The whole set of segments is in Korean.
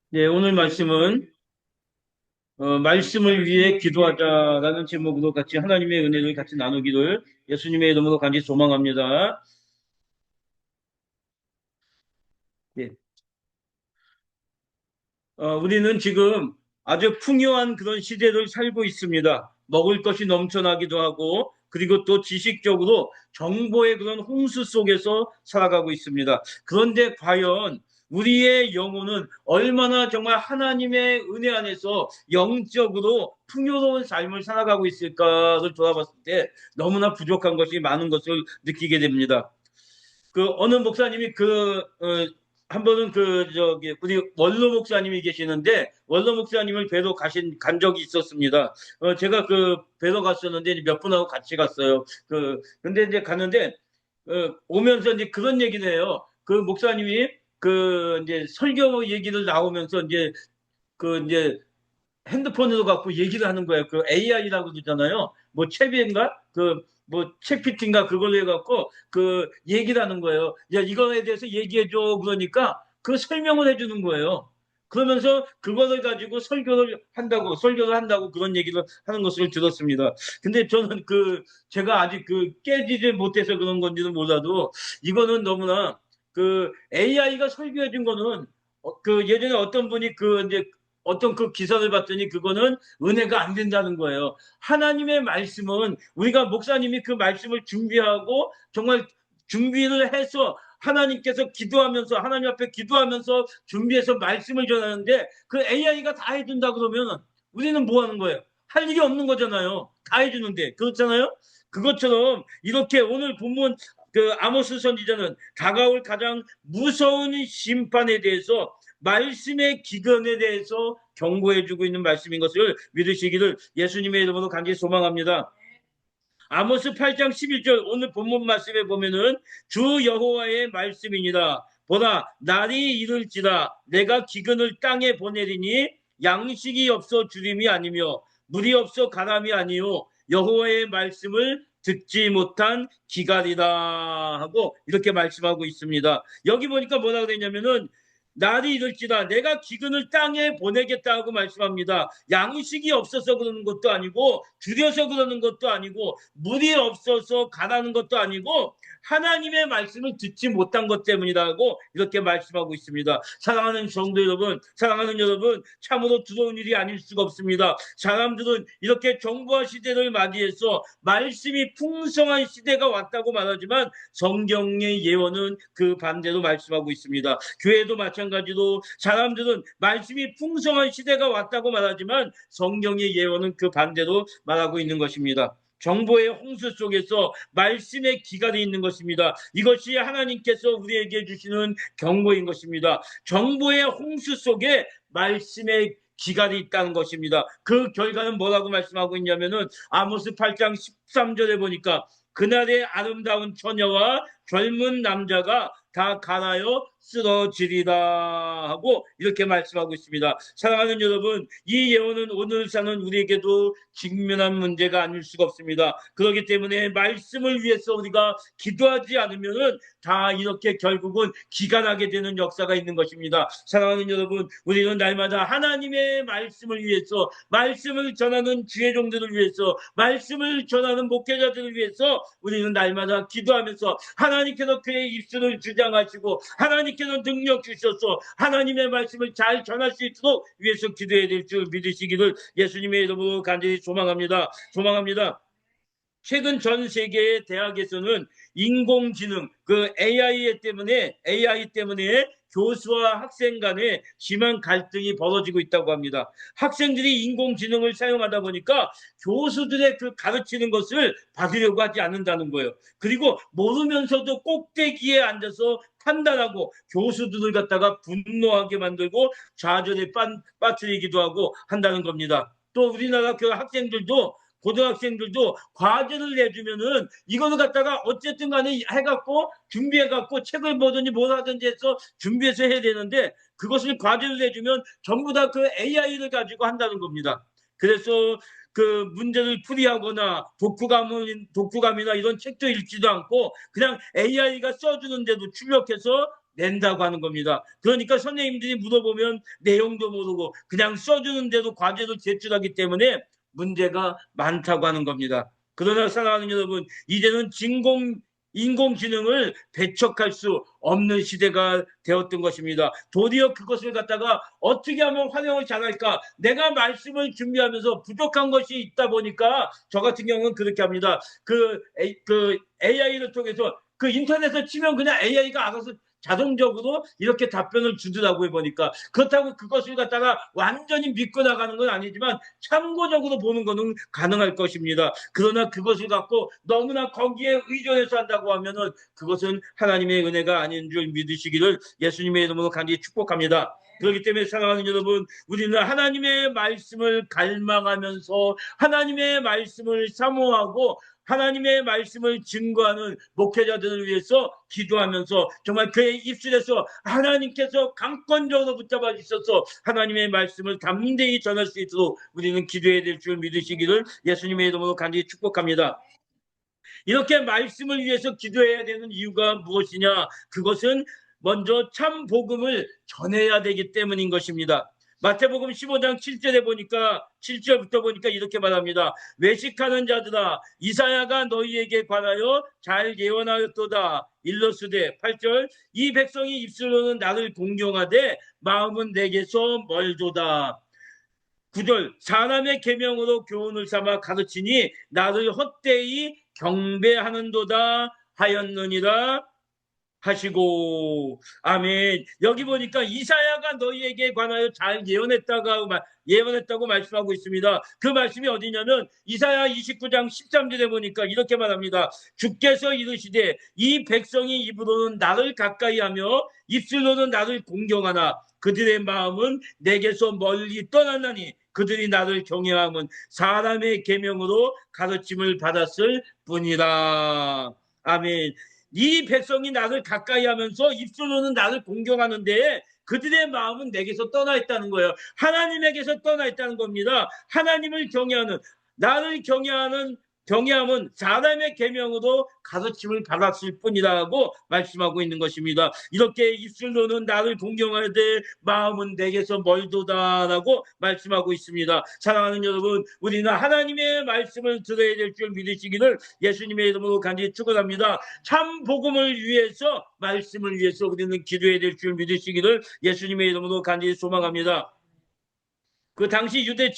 네, 오늘 말씀은 말씀을 위해 기도하자라는 제목으로 같이 하나님의 은혜를 같이 나누기를 예수님의 이름으로 간절히 소망합니다. 예. 우리는 지금 아주 풍요한 그런 시대를 살고 있습니다. 먹을 것이 넘쳐나기도 하고, 그리고 또 지식적으로 정보의 그런 홍수 속에서 살아가고 있습니다. 그런데 과연 우리의 영혼은 얼마나 정말 하나님의 은혜 안에서 영적으로 풍요로운 삶을 살아가고 있을까를 돌아봤을 때 너무나 부족한 것이 많은 것을 느끼게 됩니다. 어느 목사님이 한 번은 우리 원로 목사님이 계시는데, 원로 목사님을 뵈러 간 적이 있었습니다. 제가 뵈러 갔었는데, 몇 분하고 같이 갔어요. 근데 이제 갔는데, 오면서 이제 그런 얘기를 해요. 그 목사님이 이제 설교 얘기를 나오면서 이제 핸드폰으로 갖고 얘기를 하는 거예요. AI라고 그러잖아요. 뭐 채비인가? 뭐 챗피티인가 그걸로 해갖고 얘기를 하는 거예요. 야, 이거에 대해서 얘기해줘. 그러니까 설명을 해주는 거예요. 그러면서 그거를 가지고 설교를 한다고 그런 얘기를 하는 것을 들었습니다. 근데 저는 제가 아직 깨지지 못해서 그런 건지는 몰라도 이거는 너무나 AI가 설교해 준 거는 예전에 어떤 분이 이제 어떤 기사를 봤더니 그거는 은혜가 안 된다는 거예요. 하나님의 말씀은 우리가 목사님이 그 말씀을 준비하고 정말 준비를 해서 하나님께서 기도하면서 하나님 앞에 기도하면서 준비해서 말씀을 전하는데 AI가 다 해준다 그러면 우리는 뭐 하는 거예요? 할 일이 없는 거잖아요. 다 해주는데 그렇잖아요. 그것처럼 이렇게 오늘 본문 아모스 선지자는 다가올 가장 무서운 심판에 대해서 말씀의 기근에 대해서 경고해주고 있는 말씀인 것을 믿으시기를 예수님의 이름으로 간절히 소망합니다. 아모스 8장 11절 오늘 본문 말씀에 보면은 주 여호와의 말씀이니라. 보라 날이 이를지라 내가 기근을 땅에 보내리니 양식이 없어 주림이 아니며 물이 없어 가람이 아니요 여호와의 말씀을 듣지 못한 기갈이다 하고 이렇게 말씀하고 있습니다. 여기 보니까 뭐라 그랬냐면은 날이 이를지라 내가 기근을 땅에 보내겠다고 말씀합니다. 양식이 없어서 그러는 것도 아니고 줄여서 그러는 것도 아니고 물이 없어서 가라는 것도 아니고 하나님의 말씀을 듣지 못한 것 때문이라고 이렇게 말씀하고 있습니다. 사랑하는 성도 여러분, 사랑하는 여러분, 참으로 두려운 일이 아닐 수가 없습니다. 사람들은 이렇게 정보화 시대를 맞이해서 말씀이 풍성한 시대가 왔다고 말하지만 성경의 예언은 그 반대로 말씀하고 있습니다. 교회도 마찬가지로 사람들은 말씀이 풍성한 시대가 왔다고 말하지만 성경의 예언은 그 반대로 말하고 있는 것입니다. 정보의 홍수 속에서 말씀의 기갈이 있는 것입니다. 이것이 하나님께서 우리에게 주시는 경고인 것입니다. 정보의 홍수 속에 말씀의 기갈이 있다는 것입니다. 그 결과는 뭐라고 말씀하고 있냐면은 아모스 8장 13절에 보니까 그날의 아름다운 처녀와 젊은 남자가 다 갈아요 쓰러지리라 하고 이렇게 말씀하고 있습니다. 사랑하는 여러분, 이 예언은 오늘 사는 우리에게도 직면한 문제가 아닐 수가 없습니다. 그렇기 때문에 말씀을 위해서 우리가 기도하지 않으면 다 이렇게 결국은 기간하게 되는 역사가 있는 것입니다. 사랑하는 여러분, 우리는 날마다 하나님의 말씀을 위해서 말씀을 전하는 주의 종들을 위해서 말씀을 전하는 목회자들을 위해서 우리는 날마다 기도하면서 하나님께서 그의 입술을 주장하시고 하나님께서 능력 주셔서 하나님의 말씀을 잘 전할 수 있도록 위해서 기도해야 될 줄 믿으시기를 예수님의 이름으로 간절히 소망합니다. 최근 전 세계의 대학에서는 인공지능, AI 때문에 교수와 학생 간에 심한 갈등이 벌어지고 있다고 합니다. 학생들이 인공지능을 사용하다 보니까 교수들의 가르치는 것을 받으려고 하지 않는다는 거예요. 그리고 모르면서도 꼭대기에 앉아서 판단하고 교수들을 갖다가 분노하게 만들고 좌절에 빠뜨리기도 하고 한다는 겁니다. 또 우리나라 고등학생들도 과제를 내주면은 이거를 갖다가 어쨌든 간에 해갖고 준비해갖고 책을 보든지 뭘 하든지 해서 준비해서 해야 되는데 그것을 과제를 내주면 전부 다 AI를 가지고 한다는 겁니다. 그래서 문제를 풀이하거나 독후감이나 이런 책도 읽지도 않고 그냥 AI가 써주는데도 출력해서 낸다고 하는 겁니다. 그러니까 선생님들이 물어보면 내용도 모르고 그냥 써주는 대로 과제도 제출하기 때문에 문제가 많다고 하는 겁니다. 그러나 사랑하는 여러분, 이제는 인공지능을 배척할 수 없는 시대가 되었던 것입니다. 도리어 그것을 갖다가 어떻게 하면 활용을 잘할까? 내가 말씀을 준비하면서 부족한 것이 있다 보니까 저 같은 경우는 그렇게 합니다. 그 AI를 통해서 그 인터넷에 치면 그냥 AI가 알아서 자동적으로 이렇게 답변을 주더라고요, 보니까. 그렇다고 그것을 갖다가 완전히 믿고 나가는 건 아니지만 참고적으로 보는 것은 가능할 것입니다. 그러나 그것을 갖고 너무나 거기에 의존해서 한다고 하면은 그것은 하나님의 은혜가 아닌 줄 믿으시기를 예수님의 이름으로 간절히 축복합니다. 그렇기 때문에 사랑하는 여러분, 우리는 하나님의 말씀을 갈망하면서 하나님의 말씀을 사모하고 하나님의 말씀을 증거하는 목회자들을 위해서 기도하면서 정말 그의 입술에서 하나님께서 강권적으로 붙잡아 주셔서 하나님의 말씀을 담대히 전할 수 있도록 우리는 기도해야 될 줄 믿으시기를 예수님의 이름으로 간절히 축복합니다. 이렇게 말씀을 위해서 기도해야 되는 이유가 무엇이냐? 그것은 먼저 참 복음을 전해야 되기 때문인 것입니다. 마태복음 15장 7절부터 보니까 이렇게 말합니다. 외식하는 자들아, 이사야가 너희에게 관하여 잘 예언하였도다. 일러스되 8절, 이 백성이 입술로는 나를 공경하되 마음은 내게서 멀도다. 9절, 사람의 계명으로 교훈을 삼아 가르치니 나를 헛되이 경배하는도다 하였느니라 하시고. 아멘. 여기 보니까 이사야가 너희에게 관하여 잘 예언했다고 말씀하고 있습니다. 그 말씀이 어디냐면 이사야 29장 13절에 보니까 이렇게 말합니다. 주께서 이르시되 이 백성이 입으로는 나를 가까이하며 입술로는 나를 공경하나 그들의 마음은 내게서 멀리 떠났나니 그들이 나를 경외함은 사람의 계명으로 가르침을 받았을 뿐이라. 아멘. 이 백성이 나를 가까이 하면서 입술로는 나를 공경하는데 그들의 마음은 내게서 떠나 있다는 거예요. 하나님에게서 떠나 있다는 겁니다. 하나님을 경외하는, 나를 경외함은 사람의 계명으로 가르침을 받았을 뿐이라고 말씀하고 있는 것입니다. 이렇게 입술로는 나를 공경하되 마음은 내게서 멀도다라고 말씀하고 있습니다. 사랑하는 여러분, 우리는 하나님의 말씀을 들어야 될 줄 믿으시기를 예수님의 이름으로 간절히 축원합니다. 참 복음을 위해서, 말씀을 위해서 우리는 기도해야 될 줄 믿으시기를 예수님의 이름으로 간절히 소망합니다. 그 당시 유대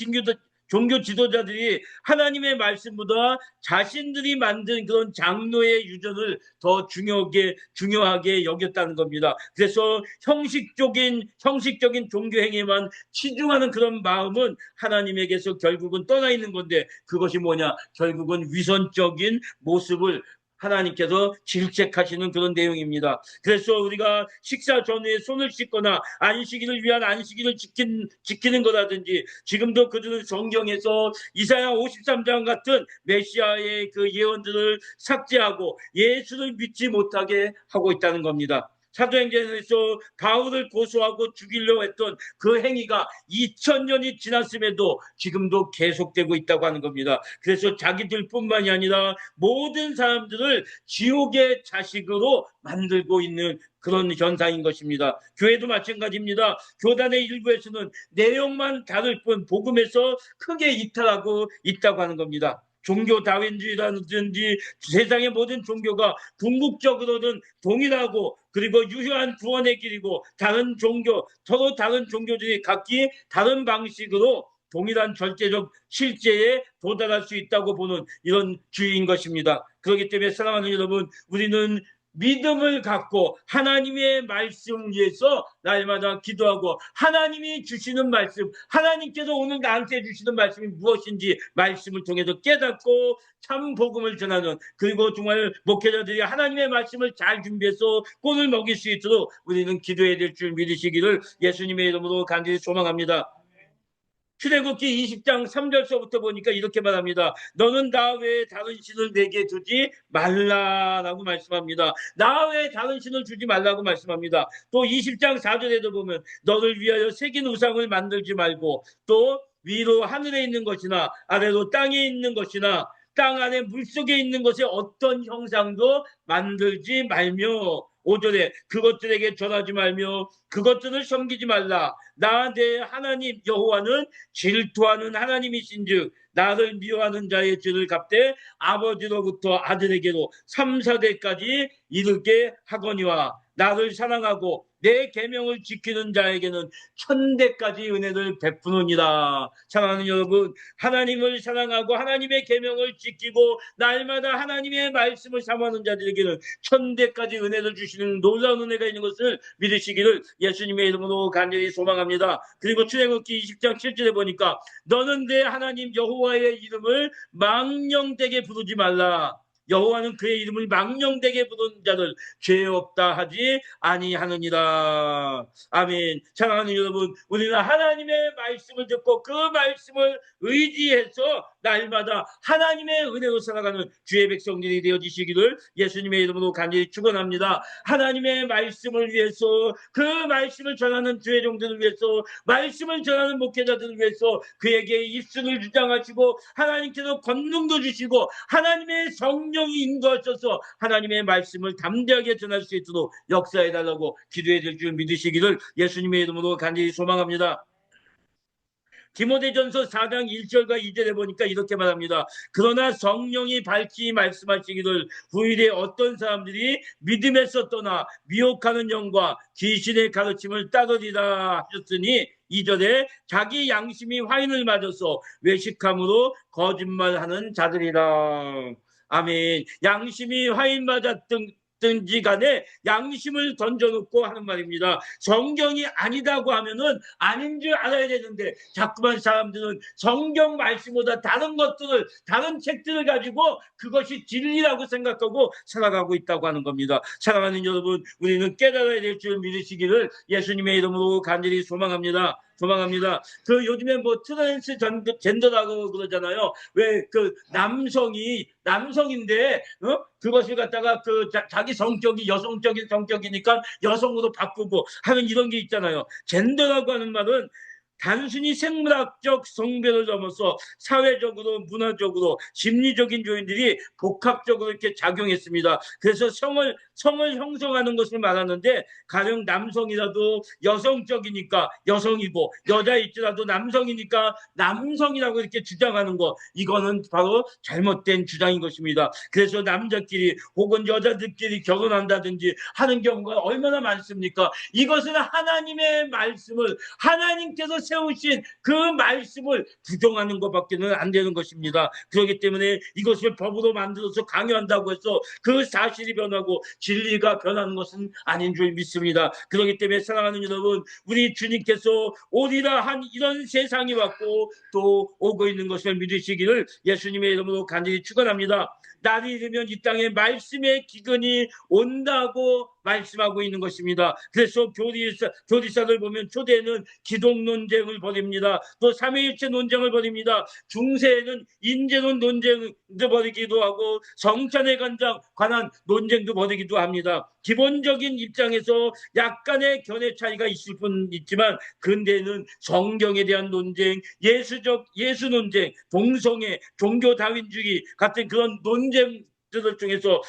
종교 지도자들이 하나님의 말씀보다 자신들이 만든 그런 장로의 유전을 더 중요하게 여겼다는 겁니다. 그래서 형식적인 종교 행위만 치중하는 그런 마음은 하나님에게서 결국은 떠나 있는 건데, 그것이 뭐냐? 결국은 위선적인 모습을 하나님께서 질책하시는 그런 내용입니다. 그래서 우리가 식사 전에 손을 씻거나 안식일을 위한 안식일을 지키는 거라든지, 지금도 그들은 성경에서 이사야 53장 같은 메시아의 그 예언들을 삭제하고 예수를 믿지 못하게 하고 있다는 겁니다. 사도행전에서 바울을 고소하고 죽이려고 했던 그 행위가 2000년이 지났음에도 지금도 계속되고 있다고 하는 겁니다. 그래서 자기들뿐만이 아니라 모든 사람들을 지옥의 자식으로 만들고 있는 그런 현상인 것입니다. 교회도 마찬가지입니다. 교단의 일부에서는 내용만 다를 뿐 복음에서 크게 이탈하고 있다고 하는 겁니다. 종교 다윈주의라든지 세상의 모든 종교가 궁극적으로는 동일하고 그리고 유효한 구원의 길이고, 서로 다른 종교들이 각기 다른 방식으로 동일한 절대적 실제에 도달할 수 있다고 보는 이런 주의인 것입니다. 그렇기 때문에 사랑하는 여러분, 우리는 믿음을 갖고 하나님의 말씀 위해서 날마다 기도하고, 하나님이 주시는 말씀, 하나님께서 오늘 나한테 주시는 말씀이 무엇인지 말씀을 통해서 깨닫고 참 복음을 전하는, 그리고 정말 목회자들이 하나님의 말씀을 잘 준비해서 꼴을 먹일 수 있도록 우리는 기도해야 될 줄 믿으시기를 예수님의 이름으로 간절히 소망합니다. 출애굽기 20장 3절서부터 보니까 이렇게 말합니다. 너는 나 외에 다른 신을 내게 두지 말라라고 말씀합니다. 나 외에 다른 신을 주지 말라고 말씀합니다. 또 20장 4절에도 보면 너를 위하여 새긴 우상을 만들지 말고, 또 위로 하늘에 있는 것이나 아래로 땅에 있는 것이나 땅 안에 물속에 있는 것의 어떤 형상도 만들지 말며 5절에 그것들에게 절하지 말며 그것들을 섬기지 말라. 나 내 하나님 여호와는 질투하는 하나님이신즉 나를 미워하는 자의 죄를 갚되 아버지로부터 아들에게로 3, 4대까지 이르게 하거니와 나를 사랑하고 내 계명을 지키는 자에게는 1000대까지 은혜를 베푸느니라. 사랑하는 여러분, 하나님을 사랑하고 하나님의 계명을 지키고 날마다 하나님의 말씀을 사모하는 자들에게는 1000대까지 은혜를 주시는 놀라운 은혜가 있는 것을 믿으시기를 예수님의 이름으로 간절히 소망합니다. 그리고 출애굽기 20장 7절에 보니까 너는 내 하나님 여호와의 이름을 망령되게 부르지 말라. 여호와는 그의 이름을 망령되게 부르는 자를 죄 없다 하지 아니하느니라. 아멘. 사랑하는 여러분, 우리는 하나님의 말씀을 듣고 그 말씀을 의지해서 날마다 하나님의 은혜로 살아가는 주의 백성들이 되어지시기를 예수님의 이름으로 간절히 축원합니다. 하나님의 말씀을 위해서, 그 말씀을 전하는 주의 종들을 위해서, 말씀을 전하는 목회자들을 위해서 그에게 입술을 주장하시고 하나님께서 권능도 주시고 하나님의 성령이 인도하셔서 하나님의 말씀을 담대하게 전할 수 있도록 역사해달라고 기도해 줄 줄 믿으시기를 예수님의 이름으로 간절히 소망합니다. 디모데전서 4장 1절과 2절에 보니까 이렇게 말합니다. 그러나 성령이 밝히 말씀하시기를 후일에 어떤 사람들이 믿음에서 떠나 미혹하는 영과 귀신의 가르침을 따르리라 하셨으니 2절에 자기 양심이 화인을 맞아서 외식함으로 거짓말하는 자들이라. 아멘. 양심이 화인 맞았든지 간에 양심을 던져놓고 하는 말입니다. 성경이 아니다고 하면은 아닌 줄 알아야 되는데 자꾸만 사람들은 성경 말씀보다 다른 것들을, 다른 책들을 가지고 그것이 진리라고 생각하고 살아가고 있다고 하는 겁니다. 사랑하는 여러분, 우리는 깨달아야 될 줄 믿으시기를 예수님의 이름으로 간절히 소망합니다. 그 요즘에 뭐 트랜스 젠더라고 그러잖아요. 왜 그 남성인데 그것을 갖다가 자기 성격이 여성적인 성격이니까 여성으로 바꾸고 하는 이런 게 있잖아요. 젠더라고 하는 말은 단순히 생물학적 성별을 넘어서 사회적으로, 문화적으로, 심리적인 요인들이 복합적으로 이렇게 작용했습니다. 그래서 성을 형성하는 것을 말하는데 가령 남성이라도 여성적이니까 여성이고 여자일지라도 남성이니까 남성이라고 이렇게 주장하는 것, 이거는 바로 잘못된 주장인 것입니다. 그래서 남자끼리 혹은 여자들끼리 결혼한다든지 하는 경우가 얼마나 많습니까? 이것은 하나님의 말씀을, 하나님께서 세우신 그 말씀을 부정하는 것밖에는 안 되는 것입니다. 그렇기 때문에 이것을 법으로 만들어서 강요한다고 해서 그 사실이 변하고 진리가 변하는 것은 아닌 줄 믿습니다. 그렇기 때문에 사랑하는 여러분, 우리 주님께서 오리라 한 이런 세상이 왔고 또 오고 있는 것을 믿으시기를 예수님의 이름으로 간절히 축원합니다. 날이 이르면 이 땅에 말씀의 기근이 온다고 말씀하고 있는 것입니다. 그래서 교리사를 보면 초대에는 기독 논쟁을 벌입니다. 또 삼위일체 논쟁을 벌입니다. 중세에는 인재론 논쟁도 벌이기도 하고 성찬에 관한 논쟁도 벌이기도 합니다. 기본적인 입장에서 약간의 견해 차이가 있을 뿐 있지만 근대에는 성경에 대한 논쟁, 예수 논쟁, 동성애, 종교 다윈주의 같은 그런 논쟁들을 통해서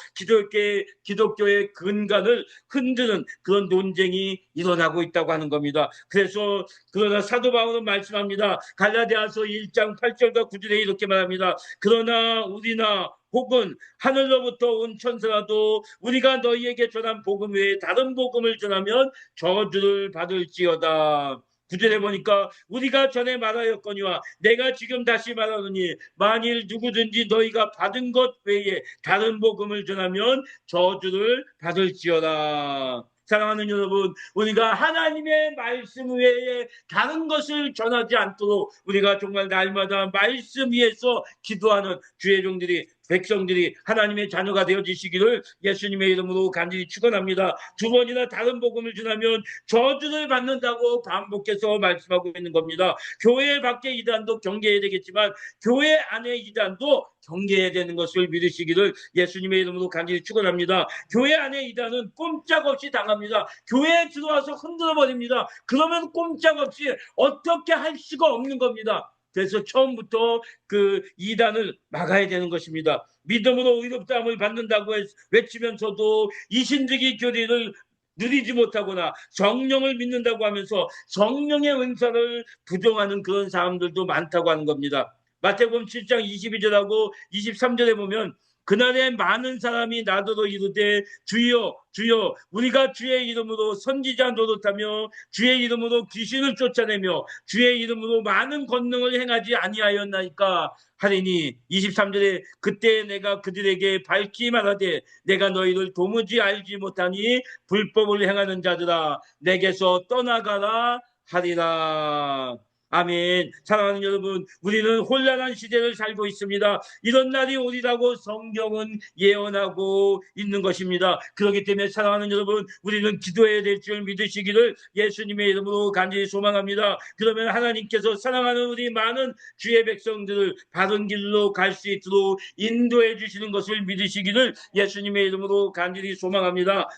기독교의 근간을 흔드는 그런 논쟁이 일어나고 있다고 하는 겁니다. 그래서 그러나 사도 바울은 말씀합니다. 갈라디아서 1장 8절과 9절에 이렇게 말합니다. 그러나 우리나 혹은 하늘로부터 온 천사라도 우리가 너희에게 전한 복음 외에 다른 복음을 전하면 저주를 받을지어다. 9절에 보니까 우리가 전에 말하였거니와 내가 지금 다시 말하노니 만일 누구든지 너희가 받은 것 외에 다른 복음을 전하면 저주를 받을지어다. 사랑하는 여러분, 우리가 하나님의 말씀 외에 다른 것을 전하지 않도록 우리가 정말 날마다 말씀 위에서 기도하는 주의 종들이, 백성들이 하나님의 자녀가 되어지시기를 예수님의 이름으로 간절히 축원합니다. 2번이나 다른 복음을 전하면 저주를 받는다고 반복해서 말씀하고 있는 겁니다. 교회 밖의 이단도 경계해야 되겠지만 교회 안의 이단도 경계해야 되는 것을 믿으시기를 예수님의 이름으로 간절히 축원합니다. 교회 안의 이단은 꼼짝없이 당합니다. 교회에 들어와서 흔들어 버립니다. 그러면 꼼짝없이 어떻게 할 수가 없는 겁니다. 그래서 처음부터 그 이단을 막아야 되는 것입니다. 믿음으로 의롭다함을 받는다고 외치면서도 이신득이 교리를 누리지 못하거나 성령을 믿는다고 하면서 성령의 은사를 부정하는 그런 사람들도 많다고 하는 겁니다. 마태복음 7장 22절하고 23절에 보면 그날에 많은 사람이 나더러 이르되 주여 주여 우리가 주의 이름으로 선지자 노릇하며 주의 이름으로 귀신을 쫓아내며 주의 이름으로 많은 권능을 행하지 아니하였나이까 하리니 23절에 그때 내가 그들에게 밝히 말하되 내가 너희를 도무지 알지 못하니 불법을 행하는 자들아 내게서 떠나가라 하리라. 아멘. 사랑하는 여러분, 우리는 혼란한 시대를 살고 있습니다. 이런 날이 오리라고 성경은 예언하고 있는 것입니다. 그렇기 때문에 사랑하는 여러분, 우리는 기도해야 될 줄 믿으시기를 예수님의 이름으로 간절히 소망합니다. 그러면 하나님께서 사랑하는 우리 많은 주의 백성들을 바른 길로 갈 수 있도록 인도해 주시는 것을 믿으시기를 예수님의 이름으로 간절히 소망합니다.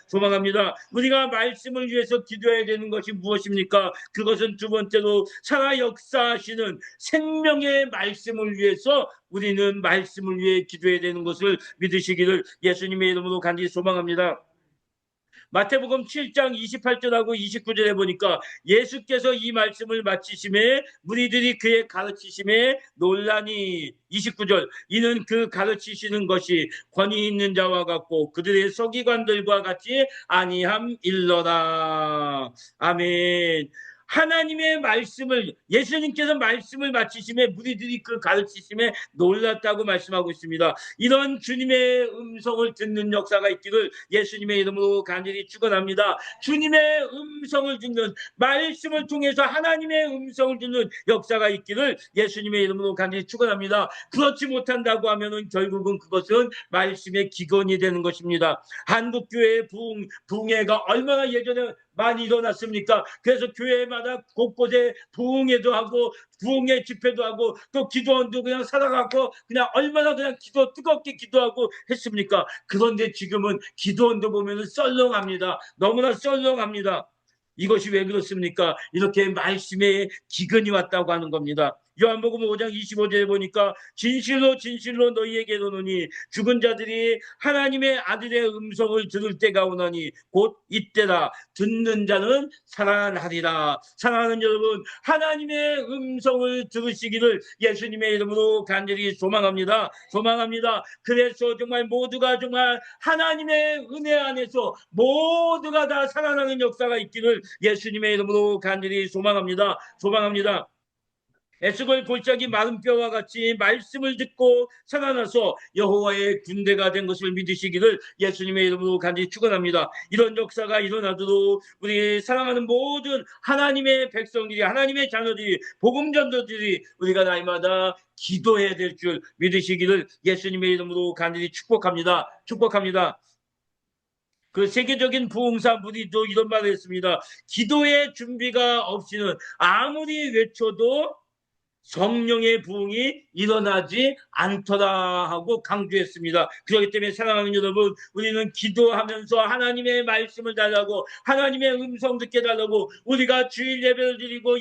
우리가 말씀을 위해서 기도해야 되는 것이 무엇입니까? 그것은 두 번째로 살아 역사하시는 생명의 말씀을 위해서 우리는 말씀을 위해 기도해야 되는 것을 믿으시기를 예수님의 이름으로 간절히 소망합니다. 마태복음 7장 28절하고 29절에 보니까 예수께서 이 말씀을 마치심에 무리들이 그의 가르치심에 놀라니 29절 이는 그 가르치시는 것이 권위 있는 자와 같고 그들의 서기관들과 같이 아니함일러라. 아멘. 하나님의 말씀을 예수님께서 말씀을 마치심에 무리들이 그 가르치심에 놀랐다고 말씀하고 있습니다. 이런 주님의 음성을 듣는 역사가 있기를 예수님의 이름으로 간절히 축원합니다. 주님의 음성을 듣는 말씀을 통해서 하나님의 음성을 듣는 역사가 있기를 예수님의 이름으로 간절히 축원합니다. 그렇지 못한다고 하면은 결국은 그것은 말씀의 기근이 되는 것입니다. 한국교회의 부흥회가 얼마나 예전에 많이 일어났습니까? 그래서 교회마다 곳곳에 부흥회도 하고 부흥회 집회도 하고 또 기도원도 그냥 살아가고 그냥 얼마나 그냥 뜨겁게 기도하고 했습니까? 그런데 지금은 기도원도 보면은 썰렁합니다. 너무나 썰렁합니다. 이것이 왜 그렇습니까? 이렇게 말씀에 기근이 왔다고 하는 겁니다. 요한복음 5장 25절에 보니까 진실로 진실로 너희에게 이르노니 죽은 자들이 하나님의 아들의 음성을 들을 때가 오나니 곧 이때라. 듣는 자는 살아나리라. 사랑하는 여러분, 하나님의 음성을 들으시기를 예수님의 이름으로 간절히 소망합니다. 그래서 정말 모두가 정말 하나님의 은혜 안에서 모두가 다 살아나는 역사가 있기를 예수님의 이름으로 간절히 소망합니다. 에스겔 골짜기 마른 뼈와 같이 말씀을 듣고 살아나서 여호와의 군대가 된 것을 믿으시기를 예수님의 이름으로 간절히 축원합니다. 이런 역사가 일어나도록 우리 사랑하는 모든 하나님의 백성들이 하나님의 자녀들이 복음 전도들이 우리가 날마다 기도해야 될 줄 믿으시기를 예수님의 이름으로 간절히 축복합니다. 그 세계적인 부흥사 무리도 이런 말을 했습니다. 기도의 준비가 없이는 아무리 외쳐도 성령의 부흥이 일어나지 않더라 하고 강조했습니다. 그렇기 때문에 사랑하는 여러분, 우리는 기도하면서 하나님의 말씀을 달라고 하나님의 음성 듣게 달라고 우리가 주일 예배를 드리고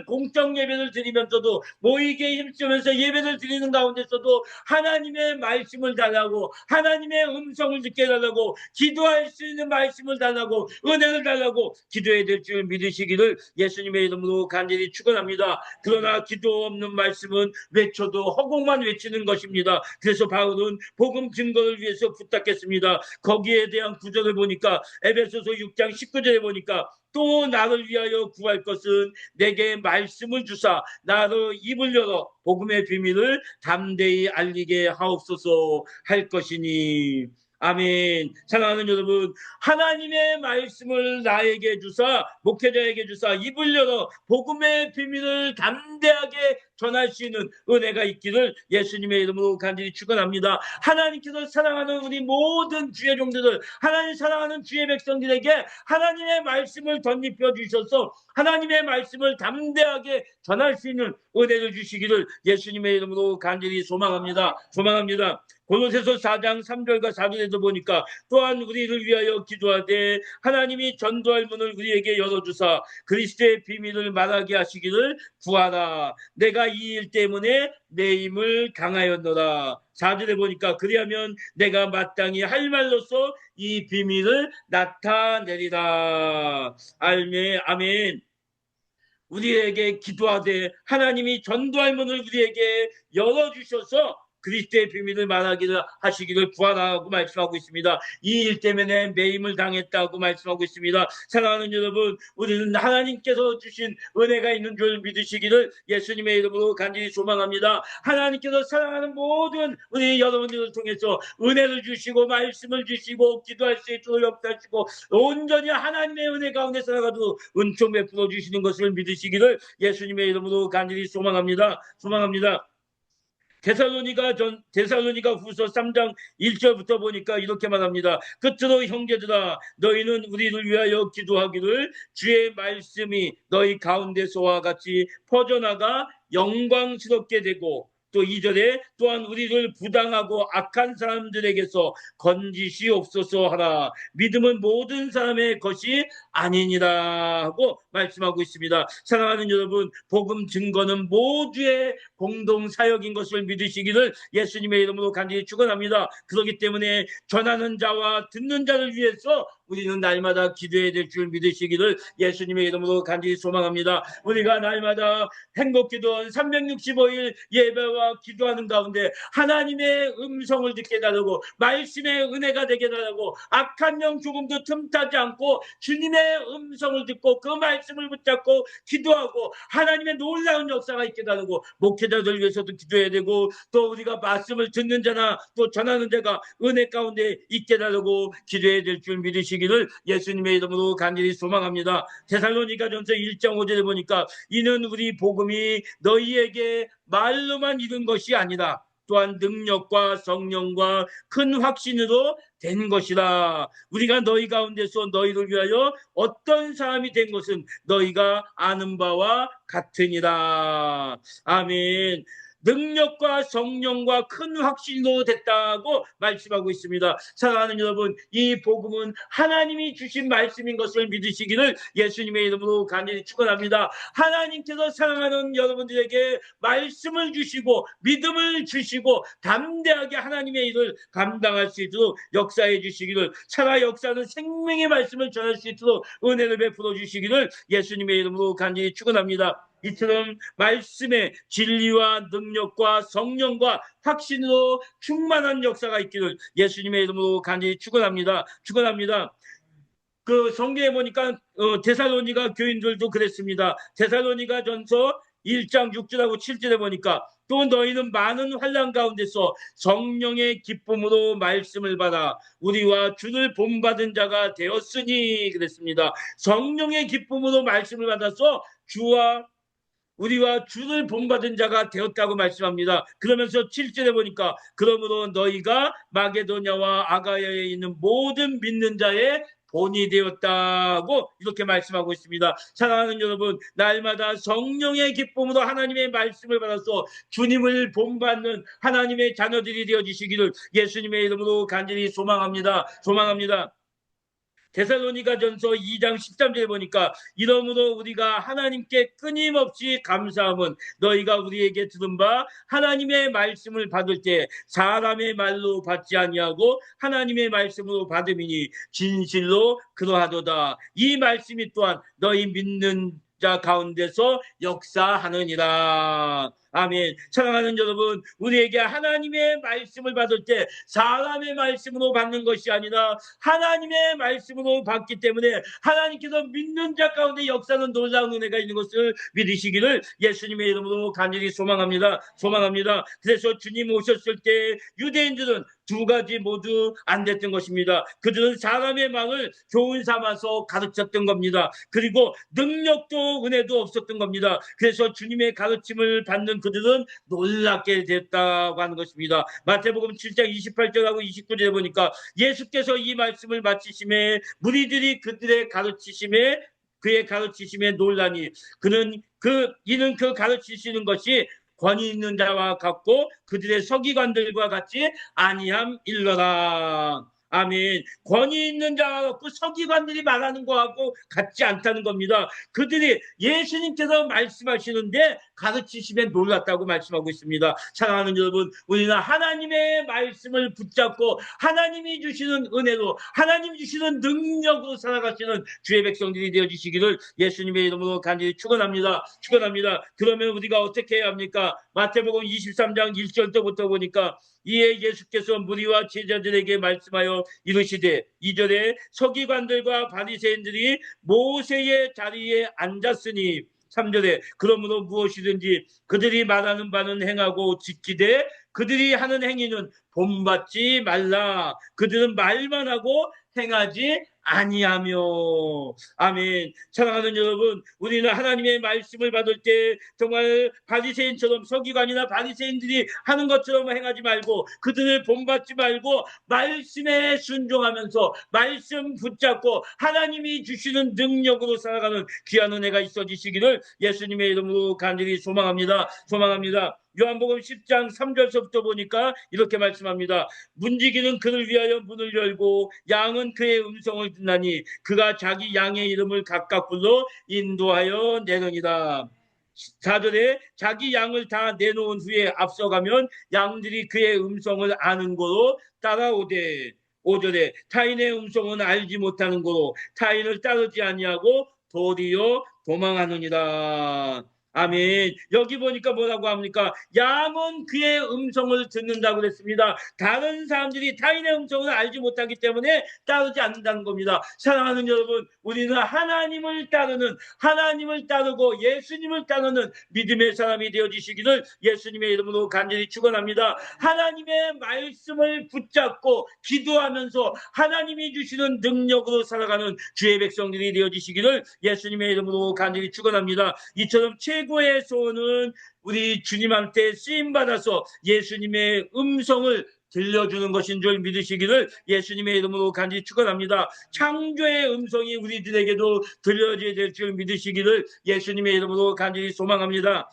공적 예배를 드리면서도 모이게 힘쓰면서 예배를 드리는 가운데서도 하나님의 말씀을 달라고 하나님의 음성을 듣게 달라고 기도할 수 있는 말씀을 달라고 은혜를 달라고 기도해야 될 줄 믿으시기를 예수님의 이름으로 간절히 축원합니다. 그러나 기도 없는 말씀은 외쳐도 허공만 외치는 것입니다. 그래서 바울은 복음 증거를 위해서 부탁했습니다. 거기에 대한 구절을 보니까 에베소서 6장 19절에 보니까 또 나를 위하여 구할 것은 내게 말씀을 주사 나로 입을 열어 복음의 비밀을 담대히 알리게 하옵소서 할 것이니. 아멘. 사랑하는 여러분, 하나님의 말씀을 나에게 주사 목회자에게 주사 입을 열어 복음의 비밀을 담대하게 전할 수 있는 은혜가 있기를 예수님의 이름으로 간절히 축원합니다. 하나님께서 사랑하는 우리 모든 주의 종들을 하나님 사랑하는 주의 백성들에게 하나님의 말씀을 덧입혀 주셔서 하나님의 말씀을 담대하게 전할 수 있는 은혜를 주시기를 예수님의 이름으로 간절히 소망합니다. 골로새서 4장 3절과 4절에도 보니까 또한 우리를 위하여 기도하되 하나님이 전도할 문을 우리에게 열어주사 그리스도의 비밀을 말하게 하시기를 구하라. 내가 이 일 때문에 내 힘을 강하였노라. 4절에 보니까 그리하면 내가 마땅히 할 말로써 이 비밀을 나타내리라. 아멘. 우리에게 기도하되 하나님이 전도할 문을 우리에게 열어주셔서 그리스도의 비밀을 말하기를 하시기를 구하라고 말씀하고 있습니다. 이 일 때문에 매임을 당했다고 말씀하고 있습니다. 사랑하는 여러분, 우리는 하나님께서 주신 은혜가 있는 줄 믿으시기를 예수님의 이름으로 간절히 소망합니다. 하나님께서 사랑하는 모든 우리 여러분들을 통해서 은혜를 주시고 말씀을 주시고 기도할 수 있도록 역사하시고 온전히 하나님의 은혜 가운데 살아가도 은총 베풀어 주시는 것을 믿으시기를 예수님의 이름으로 간절히 소망합니다. 데살로니가 후서 3장 1절부터 보니까 이렇게 말합니다. 끝으로 형제들아 너희는 우리를 위하여 기도하기를 주의 말씀이 너희 가운데서와 같이 퍼져나가 영광스럽게 되고 또 2절에 또한 우리를 부당하고 악한 사람들에게서 건지시옵소서 하라. 믿음은 모든 사람의 것이 아니니라 하고 말씀하고 있습니다. 사랑하는 여러분, 복음 증거는 모두의 공동 사역인 것을 믿으시기를 예수님의 이름으로 간절히 축원합니다. 그렇기 때문에 전하는 자와 듣는 자를 위해서 우리는 날마다 기도해야 될 줄 믿으시기를 예수님의 이름으로 간절히 소망합니다. 우리가 날마다 행복기도 365일 예배와 기도하는 가운데 하나님의 음성을 듣게 달라고 말씀의 은혜가 되게 달라고 악한 영 조금도 틈타지 않고 주님의 음성을 듣고 그 말씀을 붙잡고 기도하고 하나님의 놀라운 역사가 있게 달라고 목회자들 위해서도 기도해야 되고 또 우리가 말씀을 듣는 자나 또 전하는 자가 은혜 가운데 있게 달라고 기도해야 될 줄 믿으시기를 예수님의 이름으로 간절히 소망합니다. 데살로니가전서 1장 5절에 보니까 이는 우리 복음이 너희에게 말로만 이룬 것이 아니라 또한 능력과 성령과 큰 확신으로 된 것이라. 우리가 너희 가운데서 너희를 위하여 어떤 사람이 된 것은 너희가 아는 바와 같으니라. 아멘. 능력과 성령과 큰 확신으로 됐다고 말씀하고 있습니다. 사랑하는 여러분, 이 복음은 하나님이 주신 말씀인 것을 믿으시기를 예수님의 이름으로 간절히 축원합니다. 하나님께서 사랑하는 여러분들에게 말씀을 주시고 믿음을 주시고 담대하게 하나님의 일을 감당할 수 있도록 역사해 주시기를, 살아 역사는 생명의 말씀을 전할 수 있도록 은혜를 베풀어 주시기를 예수님의 이름으로 간절히 축원합니다. 이처럼 말씀의 진리와 능력과 성령과 확신으로 충만한 역사가 있기를 예수님의 이름으로 간절히 축원합니다. 그 성경에 보니까 데살로니가 교인들도 그랬습니다. 데살로니가 전서 1장 6절하고 7절에 보니까 또 너희는 많은 환난 가운데서 성령의 기쁨으로 말씀을 받아 우리와 주를 본받은 자가 되었으니 그랬습니다. 성령의 기쁨으로 말씀을 받아서 우리와 주를 본받은 자가 되었다고 말씀합니다. 그러면서 7절에 보니까 그러므로 너희가 마게도냐와 아가야에 있는 모든 믿는 자의 본이 되었다고 이렇게 말씀하고 있습니다. 사랑하는 여러분, 날마다 성령의 기쁨으로 하나님의 말씀을 받아서 주님을 본받는 하나님의 자녀들이 되어주시기를 예수님의 이름으로 간절히 소망합니다. 데살로니가전서 2장 13절에 보니까 이러므로 우리가 하나님께 끊임없이 감사함은 너희가 우리에게 들은 바 하나님의 말씀을 받을 때 사람의 말로 받지 아니하고 하나님의 말씀으로 받음이니 진실로 그러하도다. 이 말씀이 또한 너희 믿는 자 가운데서 역사하느니라. 아멘. 사랑하는 여러분, 우리에게 하나님의 말씀을 받을 때 사람의 말씀으로 받는 것이 아니라 하나님의 말씀으로 받기 때문에 하나님께서 믿는 자 가운데 역사는 놀라운 은혜가 있는 것을 믿으시기를 예수님의 이름으로 간절히 소망합니다. 그래서 주님 오셨을 때 유대인들은 두 가지 모두 안 됐던 것입니다. 그들은 사람의 말을 교훈 삼아서 가르쳤던 겁니다. 그리고 능력도 은혜도 없었던 겁니다. 그래서 주님의 가르침을 받는 그들은 놀랍게 됐다고 하는 것입니다. 마태복음 7장 28절하고 29절에 보니까 예수께서 이 말씀을 마치심에 무리들이 그의 가르치심에 놀라니 이는 그 가르치시는 것이 권위 있는 자와 같고 그들의 서기관들과 같이 아니함 일러라. 아멘. 권위 있는 자가 갖고 서기관들이 말하는 거하고 같지 않다는 겁니다. 그들이 예수님께서 말씀하시는데 가르치시면 놀랐다고 말씀하고 있습니다. 사랑하는 여러분, 우리는 하나님의 말씀을 붙잡고 하나님이 주시는 은혜로, 하나님이 주시는 능력으로 살아가시는 주의 백성들이 되어주시기를 예수님의 이름으로 간절히 축원합니다. 축원합니다. 그러면 우리가 어떻게 해야 합니까? 마태복음 23장 1절부터 보니까 이에 예수께서 무리와 제자들에게 말씀하여 이르시되 2절에 서기관들과 바리새인들이 모세의 자리에 앉았으니 3절에 그러므로 무엇이든지 그들이 말하는 바는 행하고 지키되 그들이 하는 행위는 본받지 말라. 그들은 말만 하고 행하지 아니하며. 아멘. 사랑하는 여러분, 우리는 하나님의 말씀을 받을 때 정말 바리새인처럼 서기관이나 바리새인들이 하는 것처럼 행하지 말고 그들을 본받지 말고 말씀에 순종하면서 말씀 붙잡고 하나님이 주시는 능력으로 살아가는 귀한 은혜가 있어지시기를 예수님의 이름으로 간절히 소망합니다. 소망합니다. 요한복음 10장 3절서부터 보니까 이렇게 말씀합니다. 문지기는 그를 위하여 문을 열고 양은 그의 음성을 듣나니 그가 자기 양의 이름을 각각 불러 인도하여 내느니라. 4절에 자기 양을 다 내놓은 후에 앞서가면 양들이 그의 음성을 아는 거로 따라오되 5절에 타인의 음성은 알지 못하는 거로 타인을 따르지 아니하고 도리어 도망하느니라. 아멘. 여기 보니까 뭐라고 합니까? 양은 그의 음성을 듣는다고 그랬습니다. 다른 사람들이 타인의 음성을 알지 못하기 때문에 따르지 않는다는 겁니다. 사랑하는 여러분, 우리는 하나님을 따르는, 하나님을 따르고 예수님을 따르는 믿음의 사람이 되어주시기를 예수님의 이름으로 간절히 축원합니다. 하나님의 말씀을 붙잡고 기도하면서 하나님이 주시는 능력으로 살아가는 주의 백성들이 되어주시기를 예수님의 이름으로 간절히 축원합니다. 이처럼 최고의 소원은 우리 주님한테 쓰임받아서 예수님의 음성을 들려주는 것인 줄 믿으시기를 예수님의 이름으로 간절히 축원합니다. 창조의 음성이 우리들에게도 들려져야 될 줄 믿으시기를 예수님의 이름으로 간절히 소망합니다.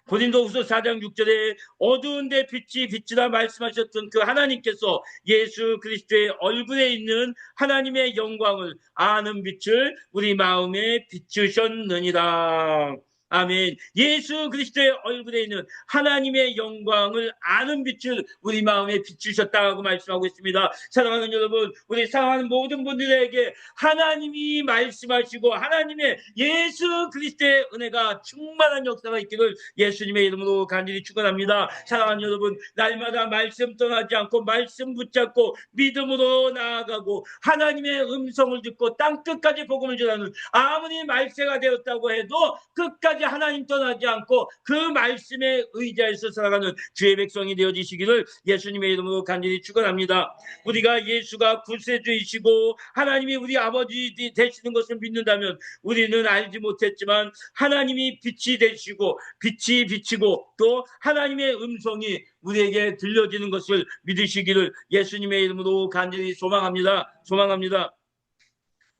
고린도후서 4장 6절에 어두운 데 빛이 비치라 말씀하셨던 그 하나님께서 예수 그리스도의 얼굴에 있는 하나님의 영광을 아는 빛을 우리 마음에 비추셨느니라. 아멘. 예수 그리스도의 얼굴에 있는 하나님의 영광을 아는 빛을 우리 마음에 비추셨다고 말씀하고 있습니다. 사랑하는 여러분, 우리 사랑하는 모든 분들에게 하나님이 말씀하시고 하나님의 예수 그리스도의 은혜가 충만한 역사가 있기를 예수님의 이름으로 간절히 축원합니다. 사랑하는 여러분, 날마다 말씀 떠나지 않고 말씀 붙잡고 믿음으로 나아가고 하나님의 음성을 듣고 땅끝까지 복음을 전하는 아무리 말세가 되었다고 해도 끝까지 하나님 떠나지 않고 그 말씀에 의지해서 살아가는 주의 백성이 되어지시기를 예수님의 이름으로 간절히 축원합니다. 우리가 예수가 구세주이시고 하나님이 우리 아버지 되시는 것을 믿는다면 우리는 알지 못했지만 하나님이 빛이 되시고 빛이 비치고 또 하나님의 음성이 우리에게 들려지는 것을 믿으시기를 예수님의 이름으로 간절히 소망합니다. 소망합니다.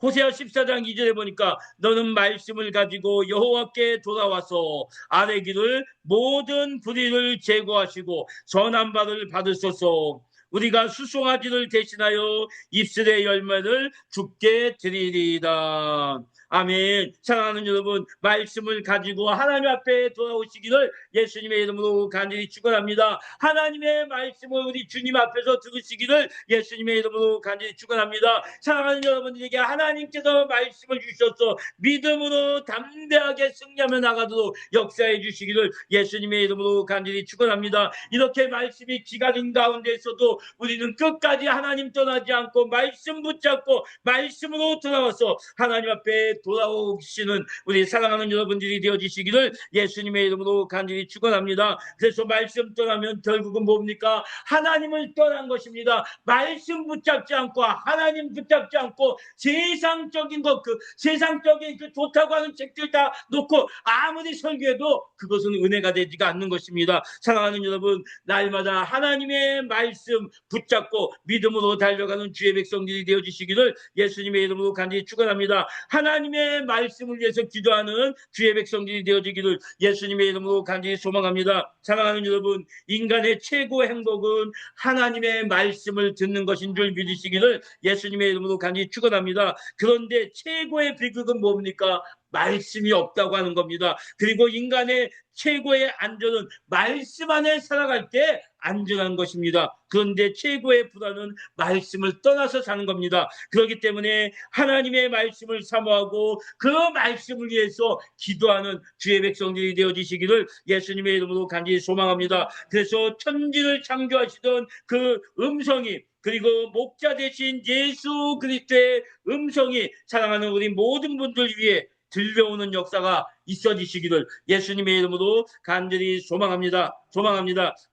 호세아 14장 2절에 보니까 너는 말씀을 가지고 여호와께 돌아와서 아뢰기를 모든 불의를 제거하시고 선한 바를 받으소서. 우리가 수송아지를 대신하여 입술의 열매를 주께 드리리이다. 아멘. 사랑하는 여러분, 말씀을 가지고 하나님 앞에 돌아오시기를 예수님의 이름으로 간절히 축원합니다. 하나님의 말씀을 우리 주님 앞에서 들으시기를 예수님의 이름으로 간절히 축원합니다. 사랑하는 여러분들에게 하나님께서 말씀을 주셔서 믿음으로 담대하게 승리하며 나가도록 역사해 주시기를 예수님의 이름으로 간절히 축원합니다. 이렇게 말씀이 기가진 가운데서도 우리는 끝까지 하나님 떠나지 않고 말씀 붙잡고 말씀으로 돌아와서 하나님 앞에 돌아오시는 우리 사랑하는 여러분들이 되어지시기를 예수님의 이름으로 간절히 축원합니다. 그래서 말씀 떠나면 결국은 뭡니까? 하나님을 떠난 것입니다. 말씀 붙잡지 않고 하나님 붙잡지 않고 세상적인 것, 그 세상적인 그 좋다고 하는 책들 다 놓고 아무리 설교해도 그것은 은혜가 되지가 않는 것입니다. 사랑하는 여러분, 날마다 하나님의 말씀 말씀 붙잡고 믿음으로 달려가는 주의 백성들이 되어주시기를 예수님의 이름으로 간절히 축원합니다. 하나님의 말씀을 위해서 기도하는 주의 백성들이 되어주기를 예수님의 이름으로 간절히 소망합니다. 사랑하는 여러분, 인간의 최고 행복은 하나님의 말씀을 듣는 것인 줄 믿으시기를 예수님의 이름으로 간절히 축원합니다. 그런데 최고의 비극은 뭡니까? 말씀이 없다고 하는 겁니다. 그리고 인간의 최고의 안전은 말씀 안에 살아갈 때 안전한 것입니다. 그런데 최고의 불안은 말씀을 떠나서 사는 겁니다. 그렇기 때문에 하나님의 말씀을 사모하고 그 말씀을 위해서 기도하는 주의 백성들이 되어지시기를 예수님의 이름으로 간절히 소망합니다. 그래서 천지를 창조하시던 그 음성이, 그리고 목자 되신 예수 그리스도의 음성이 사랑하는 우리 모든 분들 위해 들려오는 역사가 있어지시기를 예수님의 이름으로 간절히 소망합니다.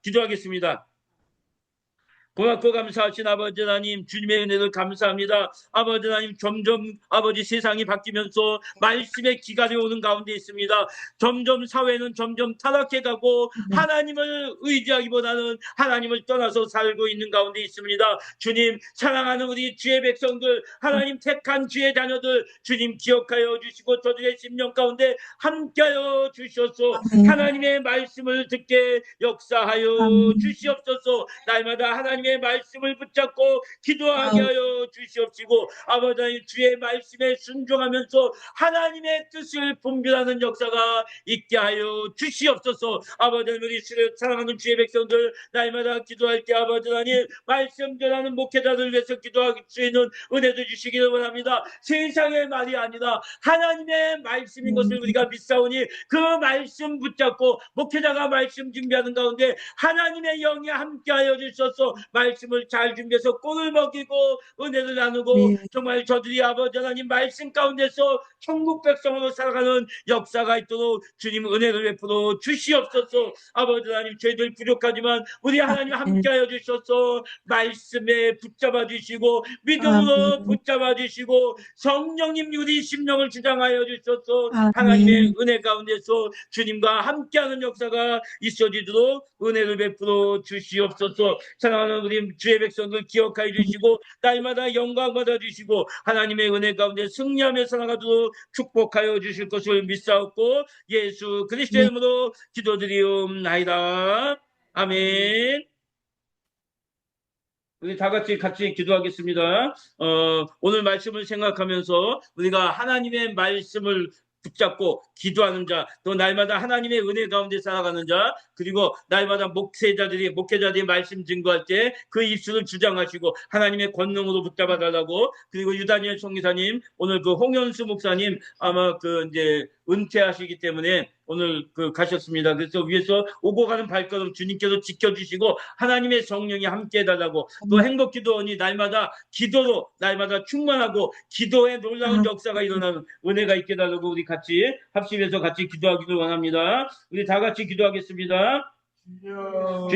기도하겠습니다. 고맙고 감사하신 아버지 하나님, 주님의 은혜를 감사합니다. 아버지 하나님, 점점 아버지 세상이 바뀌면서 말씀의 기갈이 오는 가운데 있습니다. 점점 사회는 점점 타락해가고 하나님을 의지하기보다는 하나님을 떠나서 살고 있는 가운데 있습니다. 주님, 사랑하는 우리 주의 백성들, 하나님 택한 주의 자녀들, 주님 기억하여 주시고 저들의 심령 가운데 함께하여 주시옵소서. 하나님의 말씀을 듣게 역사하여 주시옵소서. 날마다 하나님의 말씀을 붙잡고 기도하게 하여 주시옵시고, 아버지 하나님, 주의 말씀에 순종하면서 하나님의 뜻을 분별하는 역사가 있게 하여 주시옵소서. 아버지 하나님, 우리 사랑하는 주의 백성들 날마다 기도할 때 아버지 하나님, 말씀 전하는 목회자들 위해서 기도할 수 있는 은혜도 주시기를 원합니다. 세상의 말이 아니라 하나님의 말씀인 것을 우리가 믿사오니 그 말씀 붙잡고 목회자가 말씀 준비하는 가운데 하나님의 영이 함께하여 주셔서 말씀을 잘 준비해서 꼴을 먹이고 은혜를 나누고 정말 저들이 아버지 하나님 말씀 가운데서 천국 백성으로 살아가는 역사가 있도록 주님 은혜를 베풀어 주시옵소서. 아버지 하나님, 저희들 부족하지만 우리 하나님 함께하여 주셔서 말씀에 붙잡아 주시고 믿음으로 붙잡아 주시고 성령님 우리 심령을 주장하여 주셔서 하나님의 은혜 가운데서 주님과 함께하는 역사가 있어지도록 은혜를 베풀어 주시옵소서. 사랑하는 우리 주의 백성들 기억하여 주시고 날마다 영광 받아 주시고 하나님의 은혜 가운데 승리하며 살아가도록 축복하여 주실 것을 믿사옵고 예수 그리스도의 이름으로 기도드리옵나이다. 아멘. 우리 다 같이 기도하겠습니다. 오늘 말씀을 생각하면서 우리가 하나님의 말씀을 붙잡고 기도하는 자, 또 날마다 하나님의 은혜 가운데 살아가는 자, 그리고 날마다 목회자들이 말씀 증거할 때 그 입술을 주장하시고 하나님의 권능으로 붙잡아 달라고. 그리고 유다니엘 총리사님, 오늘 그 홍현수 목사님 아마 이제 은퇴하시기 때문에 오늘 가셨습니다. 그래서 위에서 오고 가는 발걸음 주님께서 지켜주시고 하나님의 성령이 함께 해달라고. 또 행복기도원이 날마다 기도로 날마다 충만하고 기도에 놀라운 역사가 일어나는 은혜가 있게 해달라고 우리 같이 합심해서 같이 기도하기를 원합니다. 우리 다 같이 기도하겠습니다. 주여,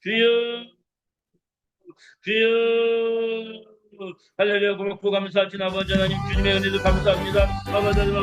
주여, 주여. 할렐루야. 고맙고 감사하신 아버지 하나님, 주님의 은혜도 감사합니다. 아버지 하나님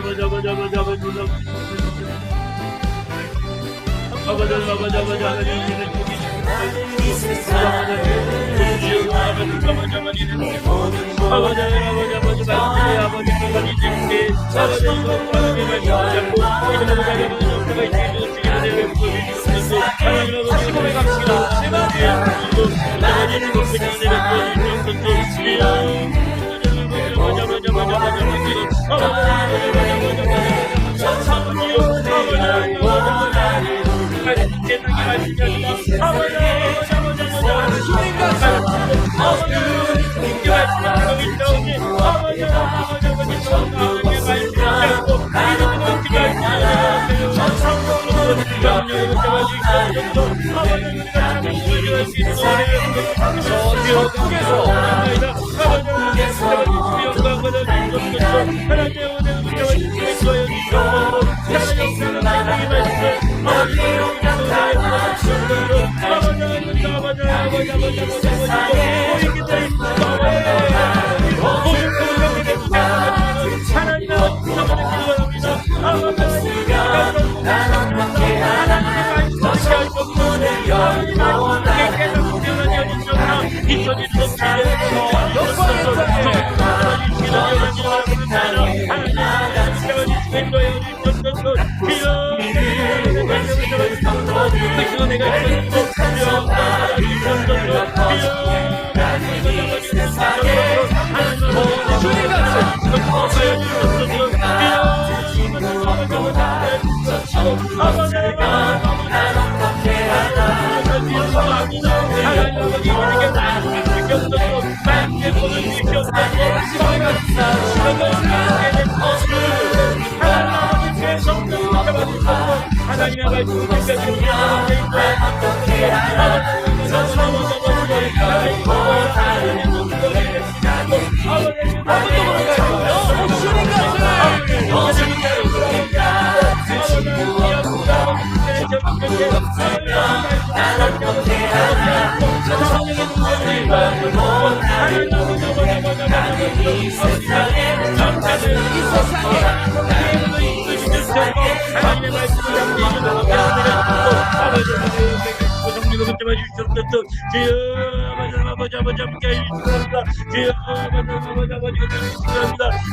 하나님 은혜가 있었고 하나님의 말씀을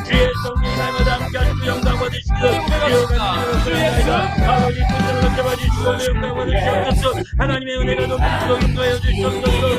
주의 성령 날마다 함께 하시고 영광 받으시기를 영광 받으시옵소서. 하나님의 은혜가 넘치도록 인도하여 주시옵소서.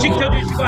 지켜주시고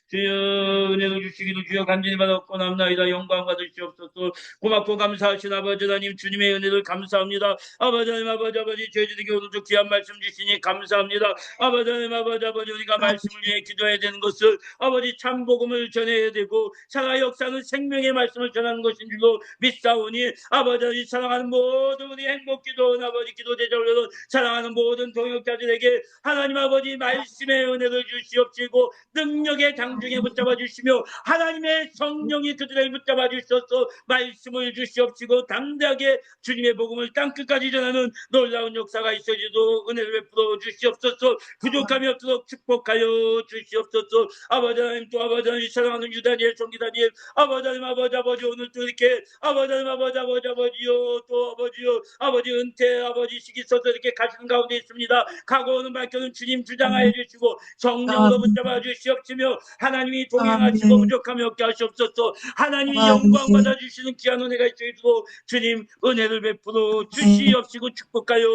주여 은혜를 주시기도 주여 간절히 받았고 남나이다. 영광 받으시옵소서. 고맙고 감사하신 아버지 하나님 주님의 은혜를 감사합니다. 아버지 하나님 아버지 저희들에게 오늘도 귀한 말씀 주시니 감사합니다. 아버지 하나님 아버지 우리가 말씀을 위해 기도해야 되는 것을 아버지 참 복음을 전해야 되고 살아 역사는 생명의 말씀을 전하는 것인 줄로 믿사오니 아버지 사랑하는 모든 우리 행복기도원 아버지 기도제자들로 사랑하는 모든 동역자들에게 하나님 아버지 말씀의 은혜를 주시옵시고 능력의 장중에 붙잡아 주시며 하나님의 성령이 그들에게 붙잡아 주셔서 말씀을 주시옵시고 당대하게 주님의 복음을 땅끝까지 전하는 놀라운 역사가 있어지도 은혜를 베풀어 주시옵소서. 부족함이 없도록 축복하여 주시옵소서. 아버지 하나님 또 아버지 하나님 사랑하는 유다니엘 성기 다니엘 아버지 하나님 아버지 오늘 또 이렇게 아버지 하나님 아버지요 또 아버지 은퇴 아버지 시기 있어서 이렇게 가시는 가운데 있습니다. 가고 오는 밝혀는 주님 주장하여 주시고 성령으로 붙잡아 주시옵시며 하나님이 동행하시고 하시고 부족함이 없게 하시옵소서. 하나님이 영광 받아주시는 귀한 은혜가 있으시도록 주님 은혜를 베풀어 주시옵시고 축복하여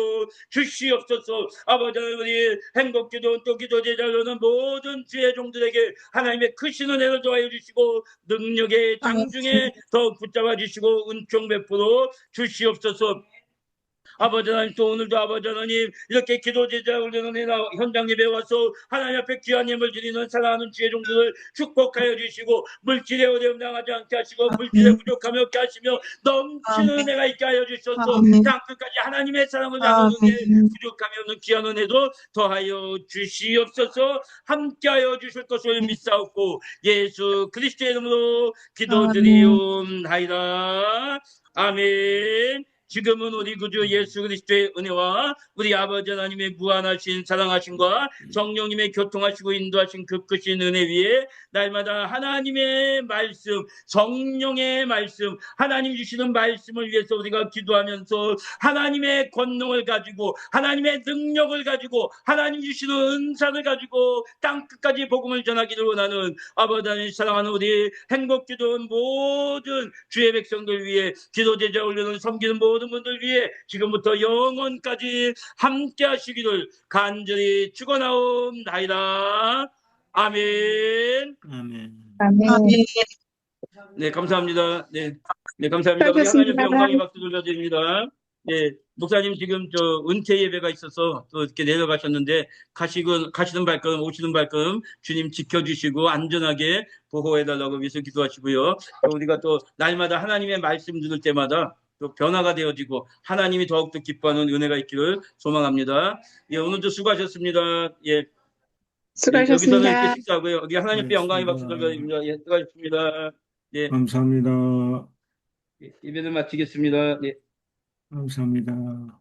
주시옵소서. 아버지 우리 행복기도 또 기도 제자로는 모든 주의 종들에게 하나님의 크신 은혜를 더하여 주시고 능력의 장중에 더욱 붙잡아 주시고 은총 베풀어 주시옵소서. 아버지 하나님 또 오늘도 아버지 하나님 이렇게 기도 제자 훈련을 현장 예배에 와서 하나님 앞에 귀한 예물 드리는 사랑하는 주의 종들을 축복하여 주시고 물질의 어려움 당하지 않게 하시고 물질의 부족함이 없게 하시며 넘치는 은혜가 있게 하여 주셔서 땅끝까지 하나님의 사랑을 나누는 게 부족함이 없는 귀한 은혜도 더하여 주시옵소서. 함께하여 주실 것을 믿사옵고 예수 그리스도의 이름으로 기도드리옵나이다. 아멘. 지금은 우리 구주 예수 그리스도의 은혜와 우리 아버지 하나님의 무한하신 사랑하심과 성령님의 교통하시고 인도하신 그 크신 은혜 위에 날마다 하나님의 말씀, 성령의 말씀, 하나님 주시는 말씀을 위해서 우리가 기도하면서 하나님의 권능을 가지고 하나님의 능력을 가지고 하나님 주시는 은사를 가지고 땅끝까지 복음을 전하기를 원하는 아버지 하나님 사랑하는 우리 행복기도원 모든 주의 백성들 위해 기도제자 훈련을 섬기는 모든 분들 위해 지금부터 영원까지 함께 하시기를 간절히 축원하옵나이다. 아멘. 아멘. 네, 감사합니다. 네, 감사합니다. 우리 하나님 앞에 영광의 박수 돌려드립니다. 네, 목사님 지금 저 은퇴 예배가 있어서 또 이렇게 내려가셨는데 가시는 발걸음 오시는 발걸음 주님 지켜주시고 안전하게 보호해달라고 위해서 기도하시고요. 또 우리가 또 날마다 하나님의 말씀 들을 때마다 또 변화가 되어지고 하나님이 더욱더 기뻐하는 은혜가 있기를 소망합니다. 예, 오늘도 수고하셨습니다. 예. 수고하셨습니다. 여기서는 이렇게 식사하고요. 우리 하나님 앞에 영광의 박수 돌려드립니다. 예, 수고하셨습니다. 예, 감사합니다. 예배를 마치겠습니다. 예. 감사합니다.